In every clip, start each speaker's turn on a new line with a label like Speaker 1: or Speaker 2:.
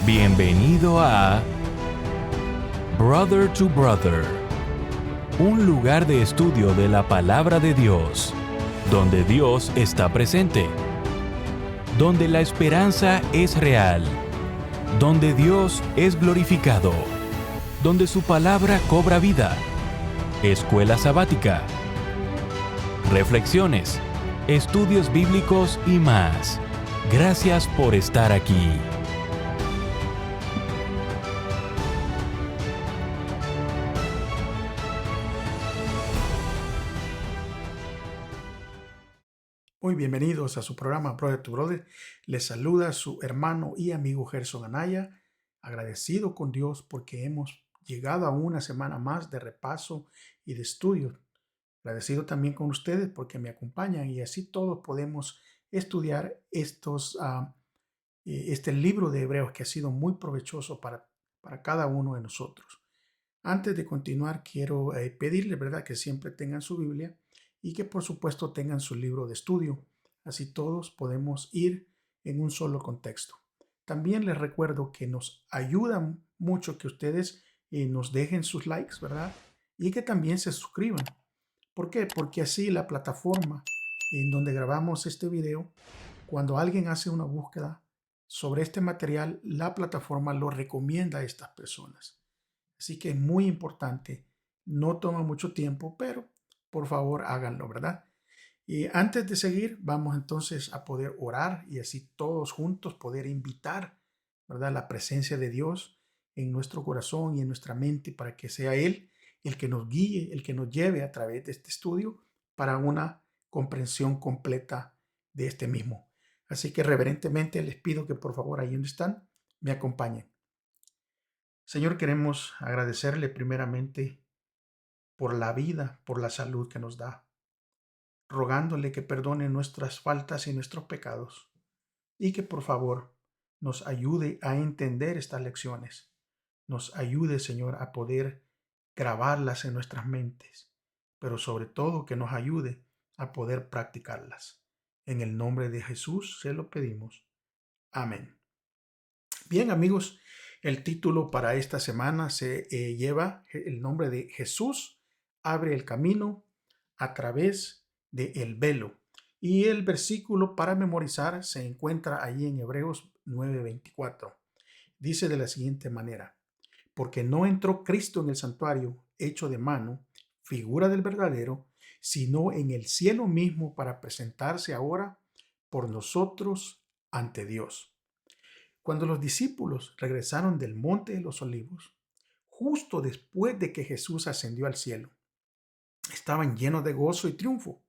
Speaker 1: Bienvenido a Brother to Brother, un lugar de estudio de la palabra de Dios, donde Dios está presente, donde la esperanza es real, donde Dios es glorificado, donde su palabra cobra vida. Escuela sabática, reflexiones, estudios bíblicos y más. Gracias por estar aquí.
Speaker 2: Muy bienvenidos a su programa Brother to Brother. Les saluda su hermano y amigo Gerson Anaya, agradecido con Dios porque hemos llegado a una semana más de repaso y de estudio. Agradecido también con ustedes porque me acompañan y así todos podemos estudiar este libro de Hebreos que ha sido muy provechoso para cada uno de nosotros. Antes de continuar, quiero pedirles, ¿verdad?, que siempre tengan su Biblia y que por supuesto tengan su libro de estudio. Así todos podemos ir en un solo contexto. También les recuerdo que nos ayuda mucho que ustedes nos dejen sus likes, ¿verdad? Y que también se suscriban. ¿Por qué? Porque así la plataforma en donde grabamos este video, cuando alguien hace una búsqueda sobre este material, la plataforma lo recomienda a estas personas. Así que es muy importante, no toma mucho tiempo, pero por favor háganlo, ¿verdad? Y antes de seguir, vamos entonces a poder orar y así todos juntos poder invitar, ¿verdad?, la presencia de Dios en nuestro corazón y en nuestra mente para que sea Él el que nos guíe, el que nos lleve a través de este estudio para una comprensión completa de este mismo. Así que reverentemente les pido que por favor ahí donde están me acompañen. Señor, queremos agradecerle primeramente por la vida, por la salud que nos da, rogándole que perdone nuestras faltas y nuestros pecados y que por favor nos ayude a entender estas lecciones. Nos ayude, Señor, a poder grabarlas en nuestras mentes, pero sobre todo que nos ayude a poder practicarlas. En el nombre de Jesús se lo pedimos. Amén. Bien, amigos, el título para esta semana se lleva el nombre de Jesús abre el camino a través del velo. Y el versículo para memorizar se encuentra allí en Hebreos 9:24. Dice de la siguiente manera: porque no entró Cristo en el santuario hecho de mano, figura del verdadero, sino en el cielo mismo para presentarse ahora por nosotros ante Dios. Cuando los discípulos regresaron del Monte de los Olivos, justo después de que Jesús ascendió al cielo, estaban llenos de gozo y triunfo.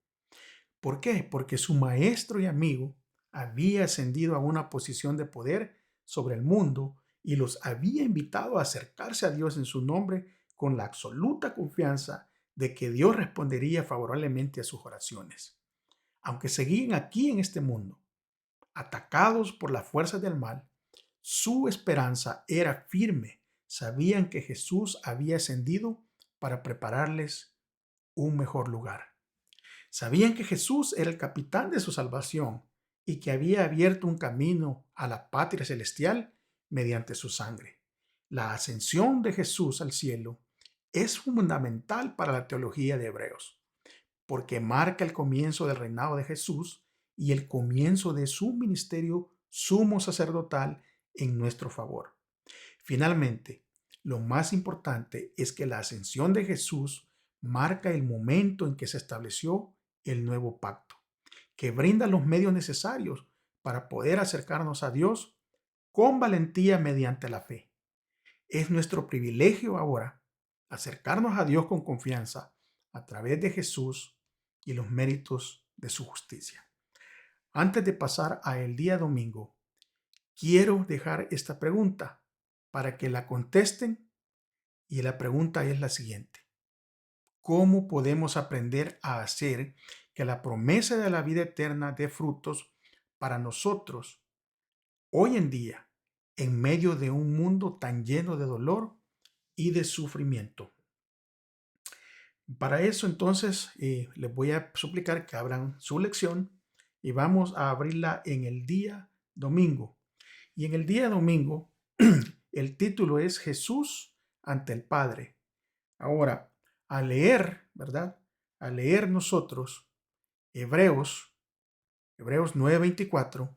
Speaker 2: ¿Por qué? Porque su maestro y amigo había ascendido a una posición de poder sobre el mundo y los había invitado a acercarse a Dios en su nombre con la absoluta confianza de que Dios respondería favorablemente a sus oraciones. Aunque seguían aquí en este mundo, atacados por las fuerzas del mal, su esperanza era firme. Sabían que Jesús había ascendido para prepararles un mejor lugar. Sabían que Jesús era el capitán de su salvación y que había abierto un camino a la patria celestial mediante su sangre. La ascensión de Jesús al cielo es fundamental para la teología de Hebreos, porque marca el comienzo del reinado de Jesús y el comienzo de su ministerio sumo sacerdotal en nuestro favor. Finalmente, lo más importante es que la ascensión de Jesús marca el momento en que se estableció el nuevo pacto, que brinda los medios necesarios para poder acercarnos a Dios con valentía mediante la fe. Es nuestro privilegio ahora acercarnos a Dios con confianza a través de Jesús y los méritos de su justicia. Antes de pasar a el día domingo, quiero dejar esta pregunta para que la contesten y la pregunta es la siguiente: ¿cómo podemos aprender a hacer que la promesa de la vida eterna dé frutos para nosotros hoy en día en medio de un mundo tan lleno de dolor y de sufrimiento? Para eso entonces les voy a suplicar que abran su lección y vamos a abrirla en el día domingo. Y en el día domingo El título es Jesús ante el Padre. Ahora, al leer, ¿verdad? Al leer nosotros Hebreos 9:24,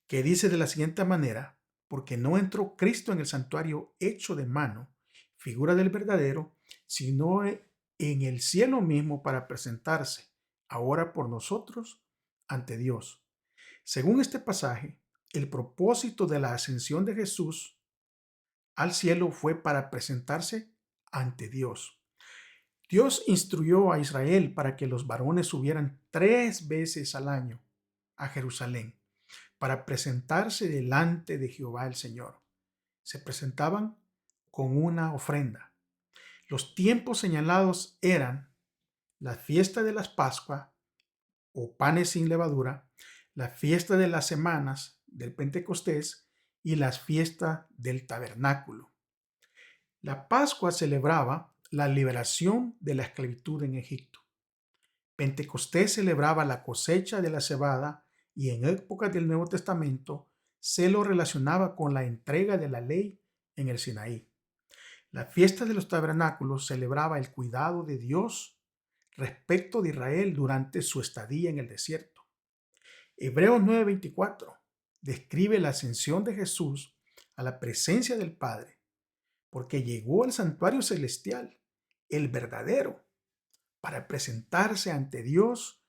Speaker 2: que dice de la siguiente manera: porque no entró Cristo en el santuario hecho de mano, figura del verdadero, sino en el cielo mismo para presentarse ahora por nosotros ante Dios. Según este pasaje, el propósito de la ascensión de Jesús al cielo fue para presentarse ante Dios. Dios instruyó a Israel para que los varones subieran 3 veces al año a Jerusalén para presentarse delante de Jehová el Señor. Se presentaban con una ofrenda. Los tiempos señalados eran la fiesta de las Pascuas o panes sin levadura, la fiesta de las semanas del Pentecostés y las fiestas del tabernáculo. La Pascua celebraba la liberación de la esclavitud en Egipto. Pentecostés celebraba la cosecha de la cebada y en épocas del Nuevo Testamento se lo relacionaba con la entrega de la ley en el Sinaí. La fiesta de los tabernáculos celebraba el cuidado de Dios respecto de Israel durante su estadía en el desierto. Hebreos 9:24 describe la ascensión de Jesús a la presencia del Padre, porque llegó al santuario celestial, el verdadero, para presentarse ante Dios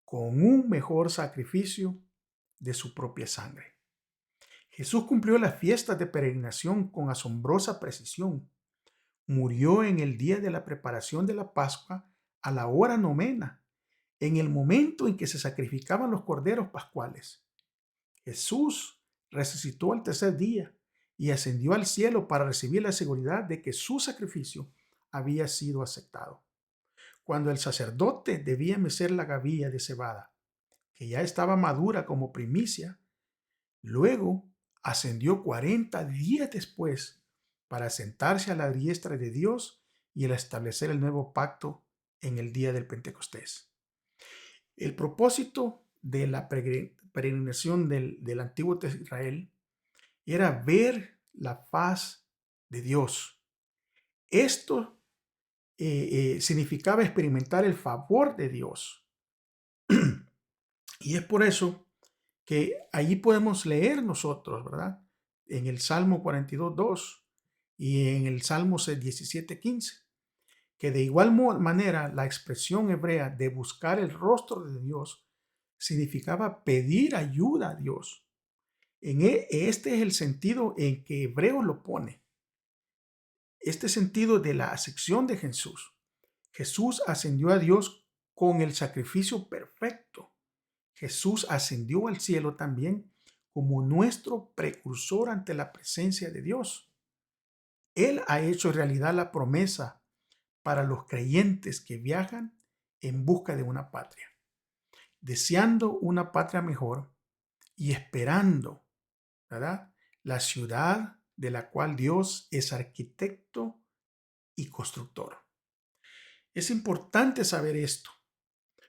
Speaker 2: con un mejor sacrificio de su propia sangre. Jesús cumplió las fiestas de peregrinación con asombrosa precisión. Murió en el día de la preparación de la Pascua a la hora novena, en el momento en que se sacrificaban los corderos pascuales. Jesús resucitó al tercer día y ascendió al cielo para recibir la seguridad de que su sacrificio había sido aceptado. Cuando el sacerdote debía mecer la gavilla de cebada, que ya estaba madura como primicia, luego ascendió 40 días después para sentarse a la diestra de Dios y el establecer el nuevo pacto en el día del Pentecostés. El propósito de la peregrinación del antiguo Israel era ver la faz de Dios. Esto significaba experimentar el favor de Dios. Y es por eso que allí podemos leer nosotros, ¿verdad? En el Salmo 42:2 y en el Salmo 17:15, que de igual manera la expresión hebrea de buscar el rostro de Dios significaba pedir ayuda a Dios. Este es el sentido en que Hebreo lo pone. Este sentido de la acepción de Jesús. Jesús ascendió a Dios con el sacrificio perfecto. Jesús ascendió al cielo también como nuestro precursor ante la presencia de Dios. Él ha hecho realidad la promesa para los creyentes que viajan en busca de una patria, deseando una patria mejor y esperando, ¿verdad?, la ciudad de la cual Dios es arquitecto y constructor. Es importante saber esto.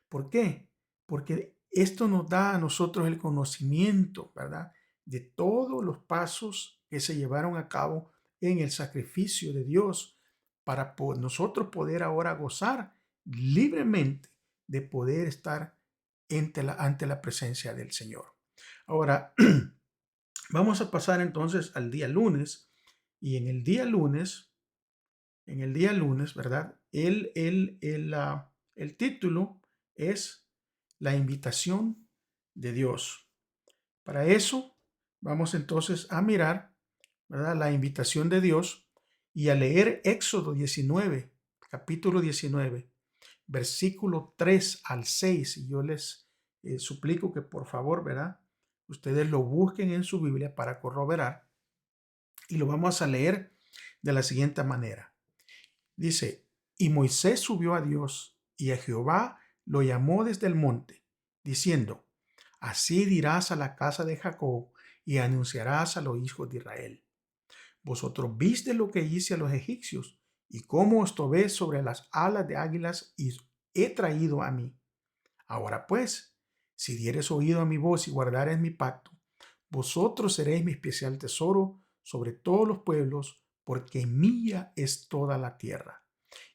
Speaker 2: ¿Por qué? Porque esto nos da a nosotros el conocimiento, ¿verdad?, de todos los pasos que se llevaron a cabo en el sacrificio de Dios para nosotros poder ahora gozar libremente de poder estar ante la presencia del Señor. Ahora, vamos a pasar entonces al día lunes, y en el día lunes, ¿verdad? El título es La invitación de Dios. Para eso, vamos entonces a mirar, ¿verdad?, la invitación de Dios y a leer Éxodo 19, capítulo 19, versículo 3 al 6. Y yo les suplico que por favor, ¿verdad?, ustedes lo busquen en su Biblia para corroborar, y lo vamos a leer de la siguiente manera. Dice: y Moisés subió a Dios, y a Jehová lo llamó desde el monte, diciendo: así dirás a la casa de Jacob y anunciarás a los hijos de Israel: vosotros viste lo que hice a los egipcios y cómo os tomé sobre las alas de águilas y he traído a mí. Ahora pues, si dieres oído a mi voz y guardares mi pacto, vosotros seréis mi especial tesoro sobre todos los pueblos, porque mía es toda la tierra.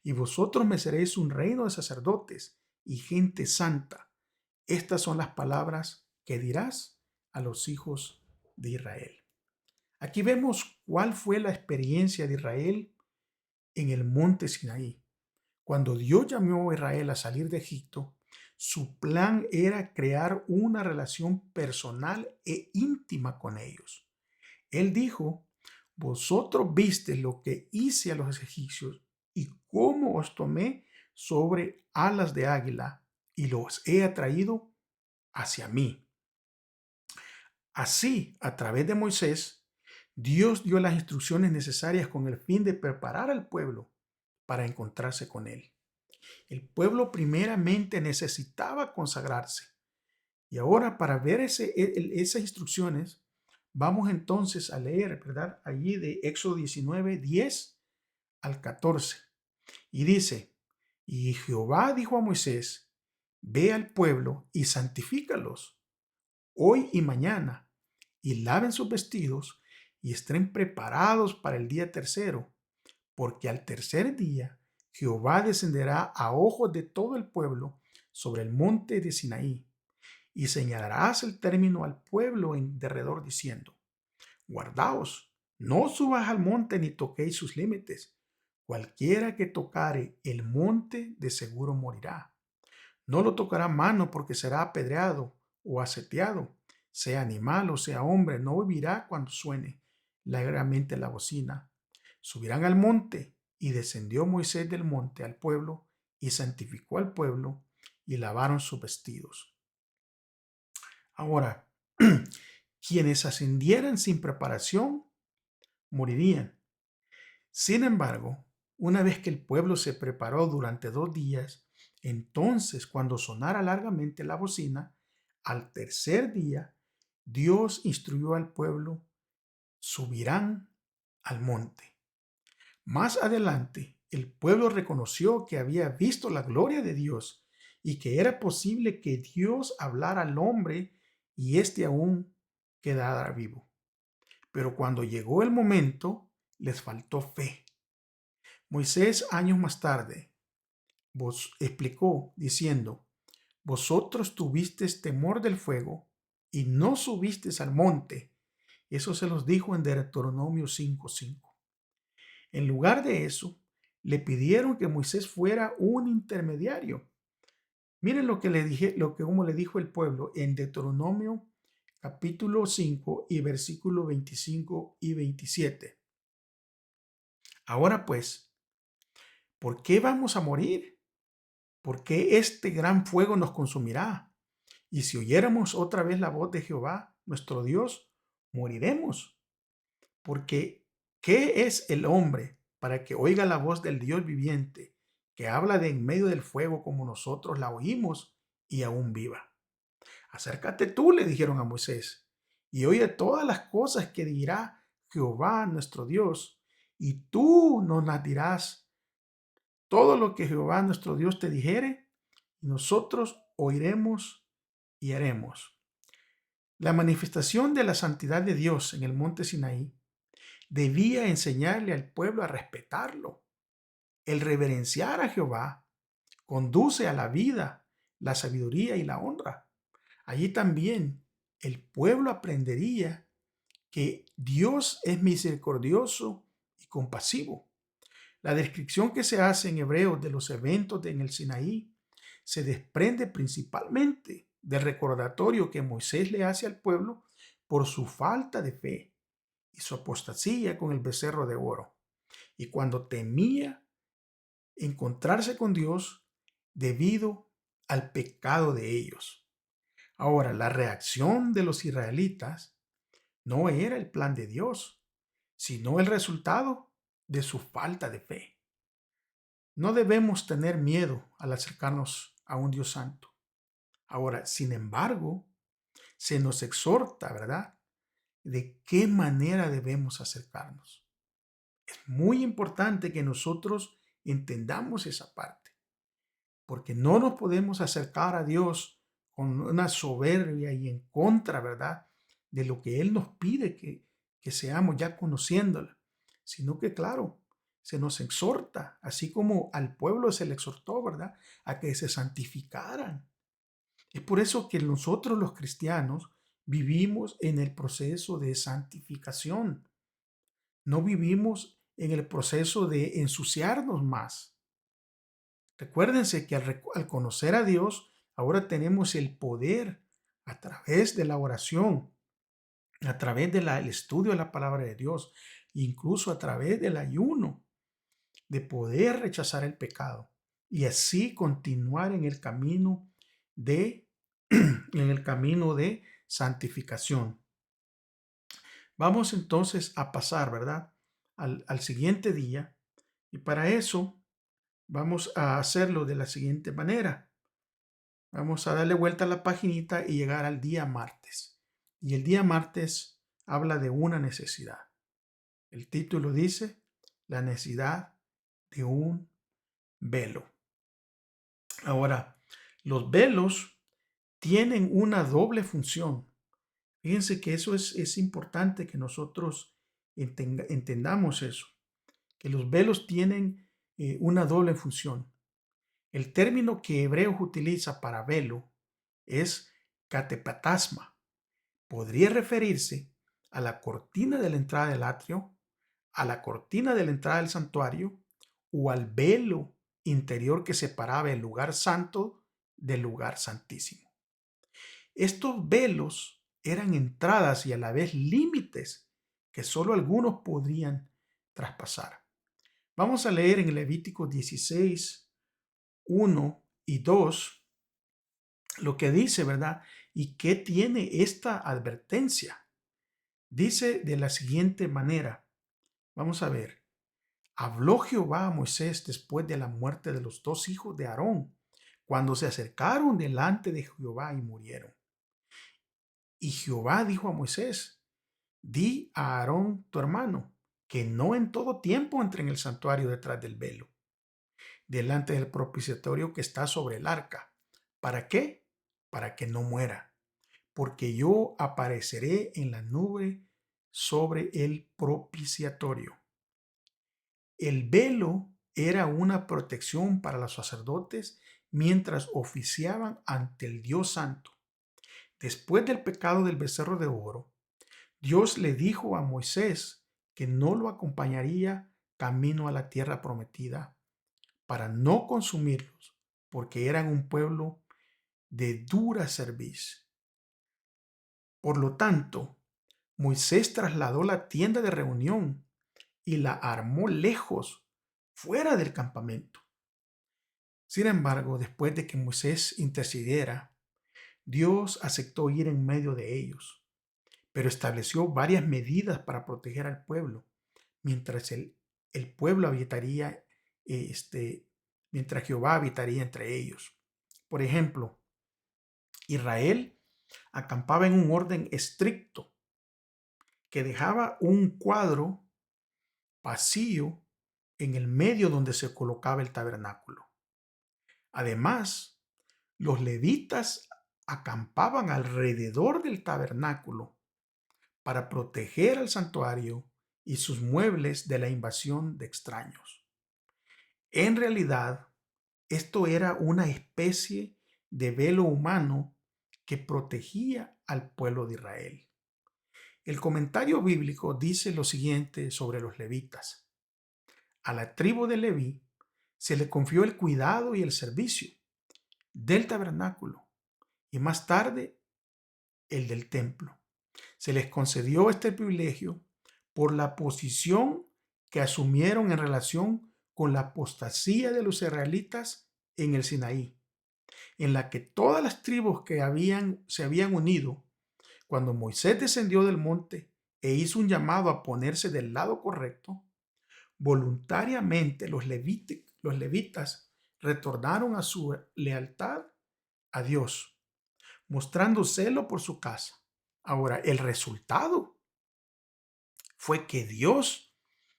Speaker 2: Y vosotros me seréis un reino de sacerdotes y gente santa. Estas son las palabras que dirás a los hijos de Israel. Aquí vemos cuál fue la experiencia de Israel en el monte Sinaí. Cuando Dios llamó a Israel a salir de Egipto, su plan era crear una relación personal e íntima con ellos. Él dijo: vosotros viste lo que hice a los egipcios y cómo os tomé sobre alas de águila y los he atraído hacia mí. Así, a través de Moisés, Dios dio las instrucciones necesarias con el fin de preparar al pueblo para encontrarse con él. El pueblo primeramente necesitaba consagrarse. Y ahora, para ver esas instrucciones, vamos entonces a leer, ¿verdad? Allí de Éxodo 19, 10 al 14. Y dice: y Jehová dijo a Moisés: ve al pueblo y santifícalos hoy y mañana, y laven sus vestidos y estén preparados para el día tercero, porque al tercer día Jehová descenderá a ojos de todo el pueblo sobre el monte de Sinaí, y señalarás el término al pueblo en derredor diciendo: guardaos, no subáis al monte ni toquéis sus límites. Cualquiera que tocare el monte de seguro morirá. No lo tocará mano porque será apedreado o aseteado. Sea animal o sea hombre, no vivirá cuando suene largamente la bocina. Subirán al monte, y descendió Moisés del monte al pueblo y santificó al pueblo y lavaron sus vestidos. Ahora, quienes ascendieran sin preparación morirían. Sin embargo, una vez que el pueblo se preparó durante 2 días, entonces cuando sonara largamente la bocina, al tercer día, Dios instruyó al pueblo: subirán al monte. Más adelante, el pueblo reconoció que había visto la gloria de Dios y que era posible que Dios hablara al hombre y éste aún quedara vivo. Pero cuando llegó el momento, les faltó fe. Moisés, años más tarde, explicó diciendo: vosotros tuvisteis temor del fuego y no subisteis al monte. Eso se los dijo en Deuteronomio 5:5. En lugar de eso, le pidieron que Moisés fuera un intermediario. Miren lo que le dije, como le dijo el pueblo en Deuteronomio capítulo 5 y versículos 25 y 27. Ahora pues, ¿por qué vamos a morir? ¿Por qué este gran fuego nos consumirá? Y si oyéramos otra vez la voz de Jehová, nuestro Dios, moriremos. Porque, ¿qué es el hombre para que oiga la voz del Dios viviente, que habla de en medio del fuego como nosotros la oímos y aún viva? Acércate tú, le dijeron a Moisés, y oye todas las cosas que dirá Jehová nuestro Dios, y tú nos las dirás todo lo que Jehová nuestro Dios te dijere, y nosotros oiremos y haremos. La manifestación de la santidad de Dios en el monte Sinaí debía enseñarle al pueblo a respetarlo. El reverenciar a Jehová conduce a la vida, la sabiduría y la honra. Allí también el pueblo aprendería que Dios es misericordioso y compasivo. La descripción que se hace en Hebreos de los eventos en el Sinaí se desprende principalmente del recordatorio que Moisés le hace al pueblo por su falta de fe y su apostasía con el becerro de oro. Y cuando temía encontrarse con Dios debido al pecado de ellos. Ahora, la reacción de los israelitas no era el plan de Dios, sino el resultado de su falta de fe. No debemos tener miedo al acercarnos a un Dios santo. Ahora, sin embargo, se nos exhorta, ¿verdad?, de qué manera debemos acercarnos. Es muy importante que nosotros entendamos esa parte, porque no nos podemos acercar a Dios con una soberbia y en contra, ¿verdad?, de lo que Él nos pide que seamos ya conociéndola, sino que, claro, se nos exhorta, así como al pueblo se le exhortó, ¿verdad?, a que se santificaran. Es por eso que nosotros los cristianos vivimos en el proceso de santificación. No vivimos en el proceso de ensuciarnos más. Recuérdense que al conocer a Dios, ahora tenemos el poder a través de la oración, a través del estudio de la palabra de Dios, incluso a través del ayuno, de poder rechazar el pecado y así continuar en el camino de, en el camino de santificación. Vamos entonces a pasar, ¿verdad?, al siguiente día, y para eso vamos a hacerlo de la siguiente manera. Vamos a darle vuelta a la paginita y llegar al día martes. Y el día martes habla de una necesidad. El título dice, la necesidad de un velo. Ahora, los velos tienen una doble función. Fíjense que eso es importante que nosotros entendamos eso, que los velos tienen una doble función. El término que Hebreos utiliza para velo es catepatasma. Podría referirse a la cortina de la entrada del atrio, a la cortina de la entrada del santuario o al velo interior que separaba el lugar santo del lugar santísimo. Estos velos eran entradas y a la vez límites que solo algunos podrían traspasar. Vamos a leer en Levítico 16, 1 y 2 lo que dice, ¿verdad? ¿Y qué tiene esta advertencia? Dice de la siguiente manera. Vamos a ver. Habló Jehová a Moisés después de la muerte de los dos hijos de Aarón, cuando se acercaron delante de Jehová y murieron. Y Jehová dijo a Moisés, di a Aarón tu hermano, que no en todo tiempo entre en el santuario detrás del velo, delante del propiciatorio que está sobre el arca. ¿Para qué? Para que no muera, porque yo apareceré en la nube sobre el propiciatorio. El velo era una protección para los sacerdotes mientras oficiaban ante el Dios Santo. Después del pecado del becerro de oro, Dios le dijo a Moisés que no lo acompañaría camino a la tierra prometida para no consumirlos, porque eran un pueblo de dura cerviz. Por lo tanto, Moisés trasladó la tienda de reunión y la armó lejos, fuera del campamento. Sin embargo, después de que Moisés intercediera, Dios aceptó ir en medio de ellos, pero estableció varias medidas para proteger al pueblo, mientras el pueblo habitaría, mientras Jehová habitaría entre ellos. Por ejemplo, Israel acampaba en un orden estricto que dejaba un cuadro vacío en el medio donde se colocaba el tabernáculo. Además, los levitas acampaban alrededor del tabernáculo para proteger al santuario y sus muebles de la invasión de extraños. En realidad, esto era una especie de velo humano que protegía al pueblo de Israel. El comentario bíblico dice lo siguiente sobre los levitas. A la tribu de Leví se le confió el cuidado y el servicio del tabernáculo y más tarde el del templo. Se les concedió este privilegio por la posición que asumieron en relación con la apostasía de los israelitas en el Sinaí, en la que todas las tribus que se habían unido cuando Moisés descendió del monte e hizo un llamado a ponerse del lado correcto, voluntariamente los levitas retornaron a su lealtad a Dios, mostrando celo por su casa. Ahora, el resultado fue que Dios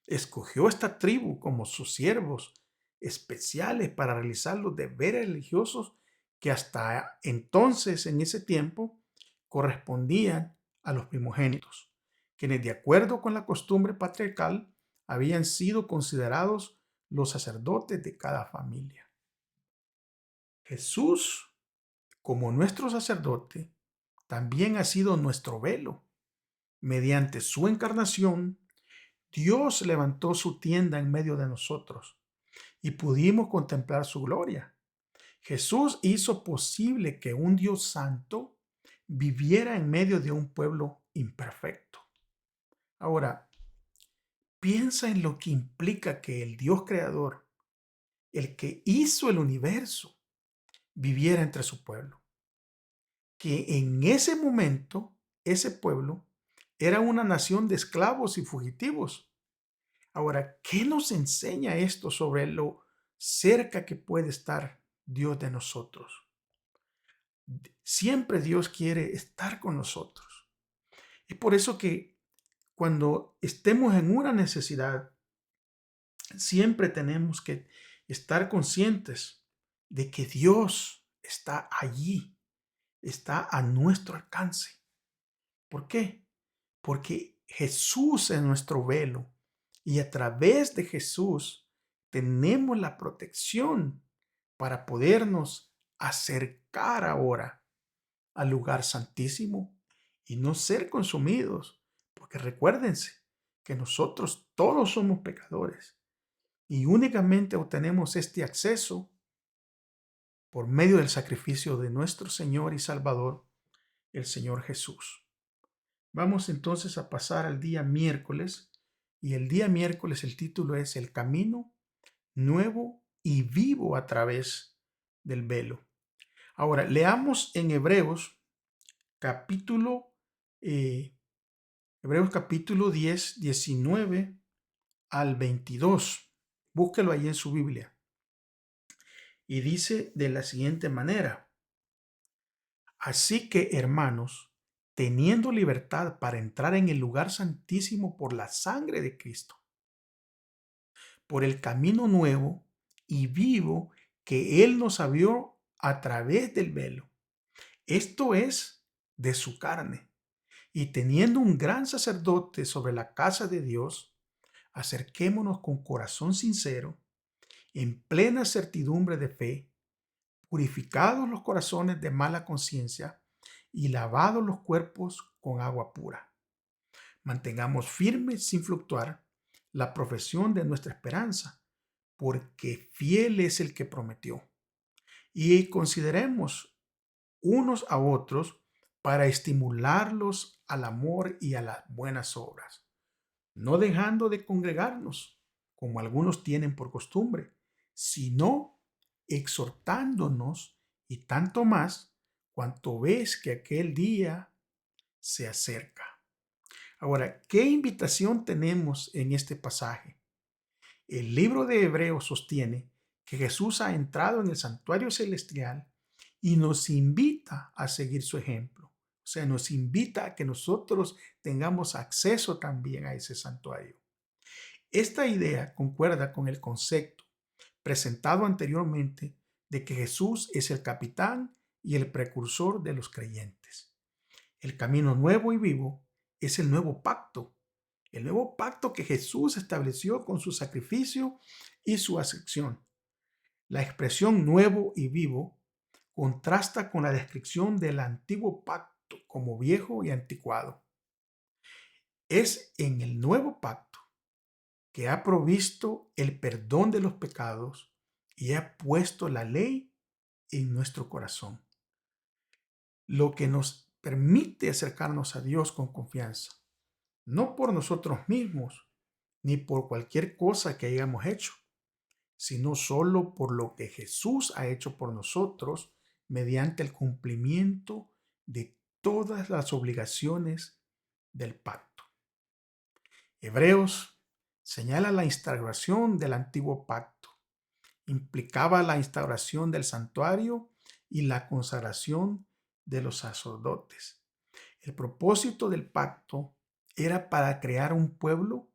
Speaker 2: escogió esta tribu como sus siervos especiales para realizar los deberes religiosos que hasta entonces, en ese tiempo, correspondían a los primogénitos. quienes de acuerdo con la costumbre patriarcal habían sido considerados los sacerdotes de cada familia. Jesús, como nuestro sacerdote, también ha sido nuestro velo. Mediante su encarnación, Dios levantó su tienda en medio de nosotros y pudimos contemplar su gloria. Jesús hizo posible que un Dios santo viviera en medio de un pueblo imperfecto. Ahora, piensa en lo que implica que el Dios creador, el que hizo el universo, viviera entre su pueblo. Que en ese momento, ese pueblo era una nación de esclavos y fugitivos. Ahora, ¿qué nos enseña esto sobre lo cerca que puede estar Dios de nosotros? Siempre Dios quiere estar con nosotros. Es por eso que cuando estemos en una necesidad, siempre tenemos que estar conscientes de que Dios está allí, está a nuestro alcance. ¿Por qué? Porque Jesús es nuestro velo y a través de Jesús tenemos la protección para podernos acercar ahora al lugar santísimo y no ser consumidos. Porque recuérdense que nosotros todos somos pecadores y únicamente obtenemos este acceso por medio del sacrificio de nuestro Señor y Salvador, el Señor Jesús. Vamos entonces a pasar al día miércoles, y el día miércoles el título es El camino nuevo y vivo a través del velo. Ahora, leamos en capítulo, Hebreos capítulo 10, 19 al 22. Búsquelo ahí en su Biblia. Y dice de la siguiente manera: Así que, hermanos, teniendo libertad para entrar en el lugar santísimo por la sangre de Cristo, por el camino nuevo y vivo que Él nos abrió a través del velo, esto es, de su carne, y teniendo un gran sacerdote sobre la casa de Dios, acerquémonos con corazón sincero, en plena certidumbre de fe, purificados los corazones de mala conciencia y lavados los cuerpos con agua pura. Mantengamos firme sin fluctuar la profesión de nuestra esperanza, porque fiel es el que prometió. Y consideremos unos a otros para estimularlos al amor y a las buenas obras, no dejando de congregarnos, como algunos tienen por costumbre, sino exhortándonos, y tanto más cuanto ves que aquel día se acerca. Ahora, ¿qué invitación tenemos en este pasaje? El libro de Hebreos sostiene que Jesús ha entrado en el santuario celestial y nos invita a seguir su ejemplo. O sea, nos invita a que nosotros tengamos acceso también a ese santuario. Esta idea concuerda con el concepto presentado anteriormente de que Jesús es el capitán y el precursor de los creyentes. El camino nuevo y vivo es el nuevo pacto que Jesús estableció con su sacrificio y su ascensión. La expresión nuevo y vivo contrasta con la descripción del antiguo pacto como viejo y anticuado. Es en el nuevo pacto que ha provisto el perdón de los pecados y ha puesto la ley en nuestro corazón, lo que nos permite acercarnos a Dios con confianza, no por nosotros mismos, ni por cualquier cosa que hayamos hecho, sino solo por lo que Jesús ha hecho por nosotros mediante el cumplimiento de todas las obligaciones del pacto. Hebreos señala la instauración del antiguo pacto. Implicaba la instauración del santuario y la consagración de los sacerdotes. El propósito del pacto era para crear un pueblo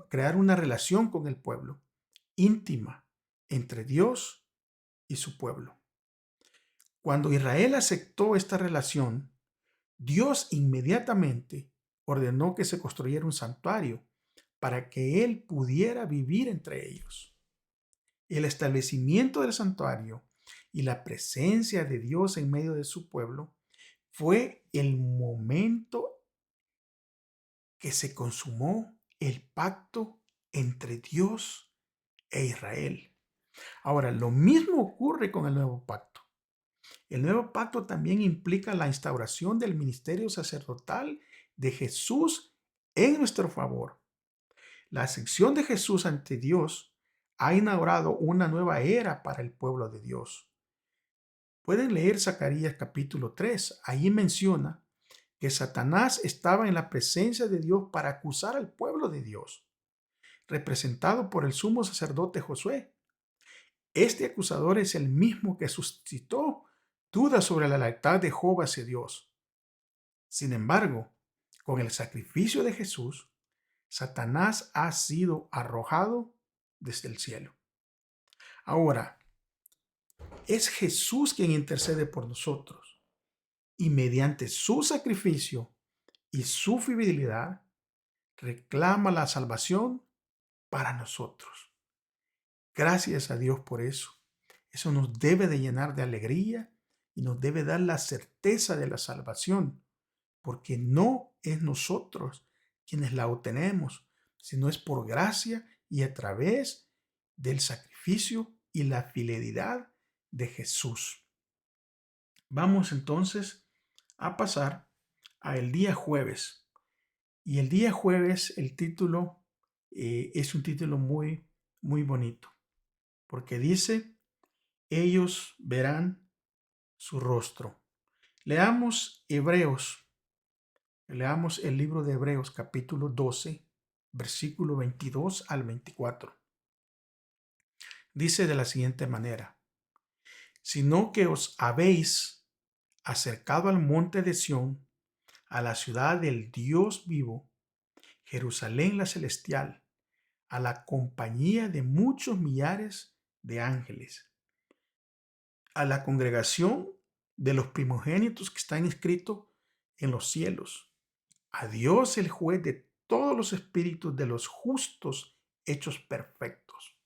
Speaker 2: crear una relación con el pueblo íntima entre Dios y su pueblo. Cuando Israel aceptó esta relación, Dios inmediatamente ordenó que se construyera un santuario para que Él pudiera vivir entre ellos. El establecimiento del santuario y la presencia de Dios en medio de su pueblo fue el momento que se consumó el pacto entre Dios e Israel. Ahora, lo mismo ocurre con el nuevo pacto. El nuevo pacto también implica la instauración del ministerio sacerdotal de Jesús en nuestro favor. La ascensión de Jesús ante Dios ha inaugurado una nueva era para el pueblo de Dios. Pueden leer Zacarías capítulo 3. Allí menciona que Satanás estaba en la presencia de Dios para acusar al pueblo de Dios, representado por el sumo sacerdote Josué. Este acusador es el mismo que suscitó dudas sobre la lealtad de Job hacia Dios. Sin embargo, con el sacrificio de Jesús, Satanás ha sido arrojado desde el cielo. Ahora, es Jesús quien intercede por nosotros y mediante su sacrificio y su fidelidad reclama la salvación para nosotros. Gracias a Dios por eso. Eso nos debe de llenar de alegría y nos debe dar la certeza de la salvación, porque no es nosotros quienes la obtenemos, sino es por gracia y a través del sacrificio y la fidelidad de Jesús. Vamos entonces a pasar al día jueves. Y el día jueves el título es un título muy, muy bonito, porque dice, ellos verán su rostro. Leamos leamos el libro de Hebreos capítulo 12, versículo 22 al 24. Dice de la siguiente manera, sino que os habéis acercado al monte de Sión, a la ciudad del Dios vivo, Jerusalén la celestial, a la compañía de muchos millares de ángeles, a la congregación de los primogénitos que están inscritos en los cielos, a Dios el juez de todos los espíritus de los justos hechos perfectos,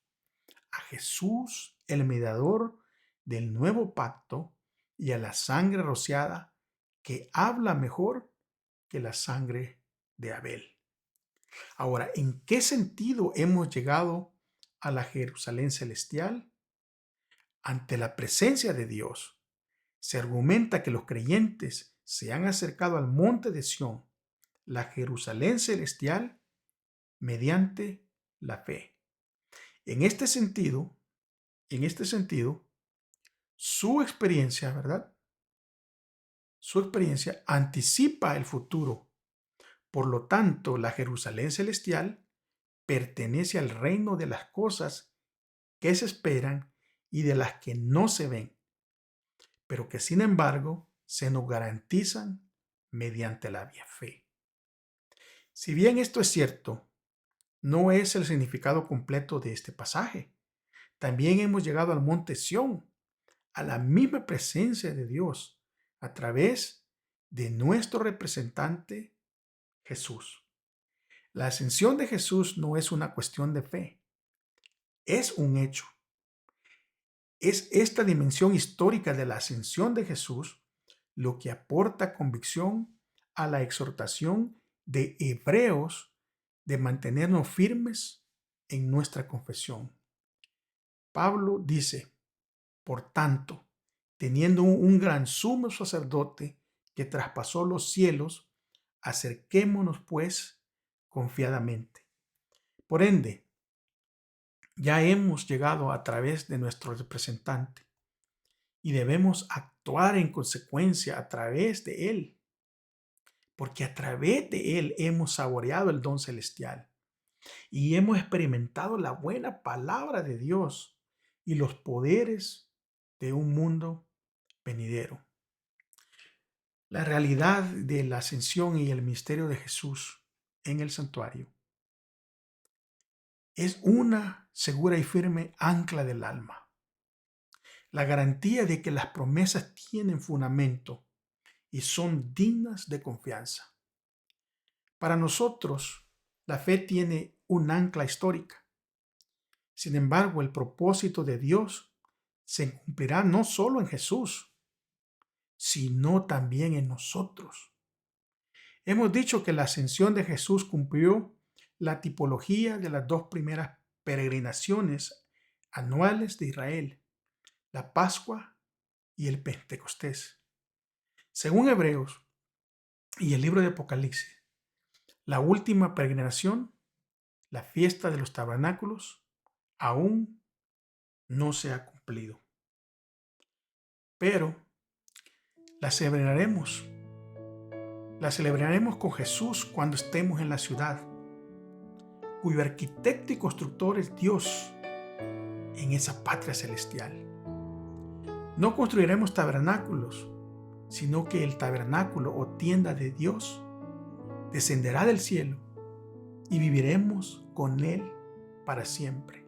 Speaker 2: a Jesús el mediador del nuevo pacto y a la sangre rociada que habla mejor que la sangre de Abel. Ahora, ¿en qué sentido hemos llegado a la Jerusalén celestial? Ante la presencia de Dios, se argumenta que los creyentes se han acercado al monte de Sión, la Jerusalén celestial, mediante la fe. En este sentido, su experiencia, ¿verdad? Su experiencia anticipa el futuro. Por lo tanto, la Jerusalén celestial pertenece al reino de las cosas que se esperan y de las que no se ven, pero que sin embargo se nos garantizan mediante la fe. Si bien esto es cierto, no es el significado completo de este pasaje. También hemos llegado al monte Sión, a la misma presencia de Dios, a través de nuestro representante Jesús. La ascensión de Jesús no es una cuestión de fe, es un hecho. Es esta dimensión histórica de la ascensión de Jesús lo que aporta convicción a la exhortación de Hebreos de mantenernos firmes en nuestra confesión. Pablo dice, por tanto, teniendo un gran sumo sacerdote que traspasó los cielos, acerquémonos pues confiadamente. Por ende, ya hemos llegado a través de nuestro representante y debemos actuar en consecuencia a través de él, porque a través de él hemos saboreado el don celestial y hemos experimentado la buena palabra de Dios y los poderes de un mundo venidero. La realidad de la ascensión y el misterio de Jesús en el santuario es una segura y firme ancla del alma. La garantía de que las promesas tienen fundamento y son dignas de confianza. Para nosotros, la fe tiene un ancla histórica. Sin embargo, el propósito de Dios se cumplirá no solo en Jesús, sino también en nosotros. Hemos dicho que la ascensión de Jesús cumplió la tipología de las dos primeras peregrinaciones anuales de Israel, la Pascua y el Pentecostés. Según Hebreos y el libro de Apocalipsis, la última peregrinación, la fiesta de los tabernáculos, aún no se ha cumplido. Pero la celebraremos. La celebraremos con Jesús cuando estemos en la ciudad, cuyo arquitecto y constructor es Dios en esa patria celestial. No construiremos tabernáculos, sino que el tabernáculo o tienda de Dios descenderá del cielo y viviremos con Él para siempre.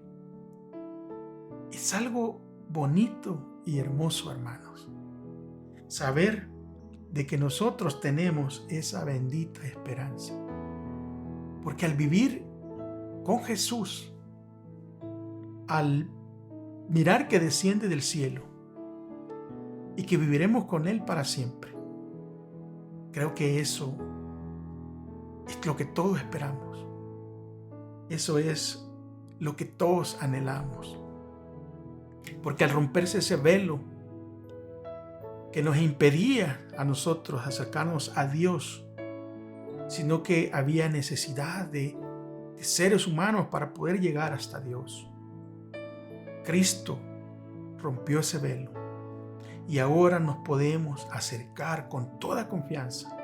Speaker 2: Es algo bonito y hermoso, hermanos, saber de que nosotros tenemos esa bendita esperanza. Porque al vivir con Jesús, al mirar que desciende del cielo y que viviremos con Él para siempre, creo que eso es lo que todos esperamos. Eso es lo que todos anhelamos. Porque al romperse ese velo que nos impedía a nosotros acercarnos a Dios, sino que había necesidad de seres humanos para poder llegar hasta Dios, Cristo rompió ese velo y ahora nos podemos acercar con toda confianza,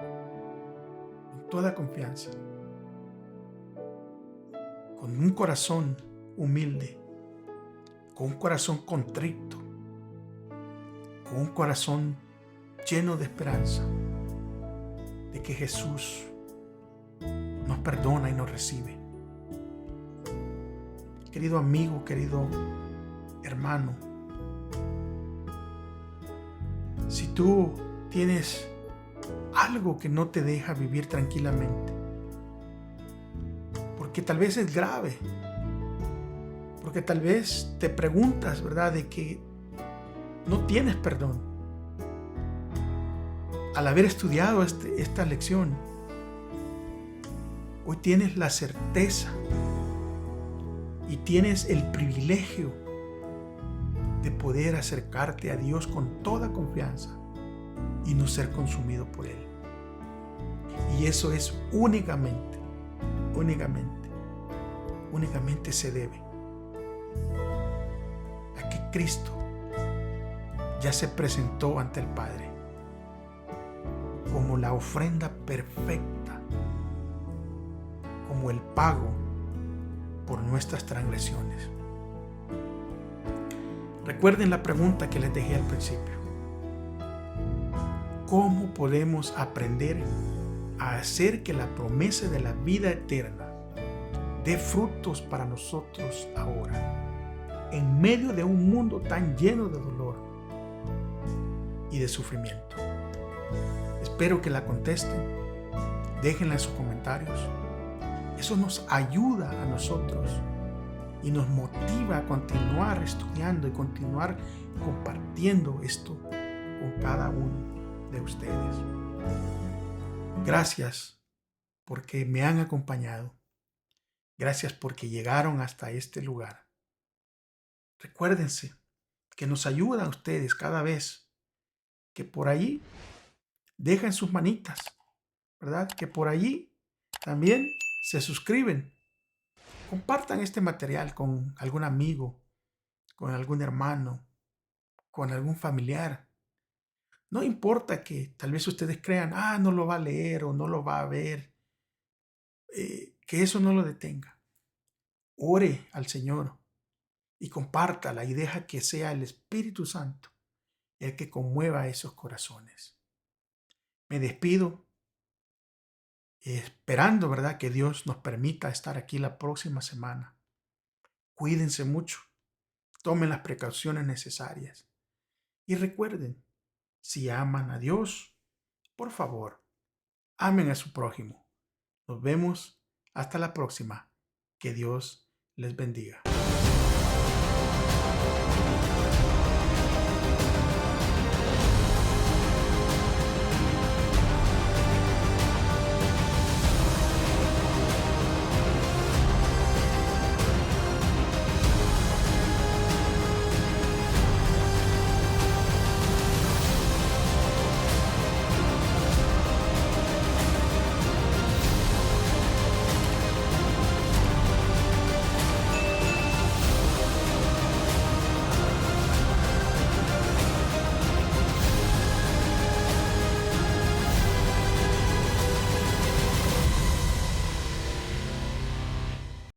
Speaker 2: con un corazón humilde, con un corazón contrito, con un corazón lleno de esperanza de que Jesús nos perdona y nos recibe. Querido amigo, querido hermano, si tú tienes algo que no te deja vivir tranquilamente, porque tal vez es grave, porque tal vez te preguntas, ¿verdad?, de que no tienes perdón. Al haber estudiado esta lección, hoy tienes la certeza y tienes el privilegio de poder acercarte a Dios con toda confianza y no ser consumido por Él. Y eso es únicamente se debe a que Cristo ya se presentó ante el Padre como la ofrenda perfecta, como el pago por nuestras transgresiones. Recuerden la pregunta que les dejé al principio. ¿Cómo podemos aprender a hacer que la promesa de la vida eterna dé frutos para nosotros ahora, en medio de un mundo tan lleno de dolor y de sufrimiento? Espero que la contesten, déjenla en sus comentarios. Eso nos ayuda a nosotros y nos motiva a continuar estudiando y continuar compartiendo esto con cada uno de ustedes. Gracias porque me han acompañado. Gracias porque llegaron hasta este lugar. Recuérdense que nos ayudan ustedes cada vez que por allí dejan sus manitas, ¿verdad? Que por allí también se suscriben. Compartan este material con algún amigo, con algún hermano, con algún familiar. No importa que tal vez ustedes crean, no lo va a leer o no lo va a ver, que eso no lo detenga. Ore al Señor y compártala y deja que sea el Espíritu Santo el que conmueva esos corazones. Me despido esperando, ¿verdad?, que Dios nos permita estar aquí la próxima semana. Cuídense mucho, tomen las precauciones necesarias y recuerden, si aman a Dios, por favor, amen a su prójimo. Nos vemos hasta la próxima. Que Dios les bendiga.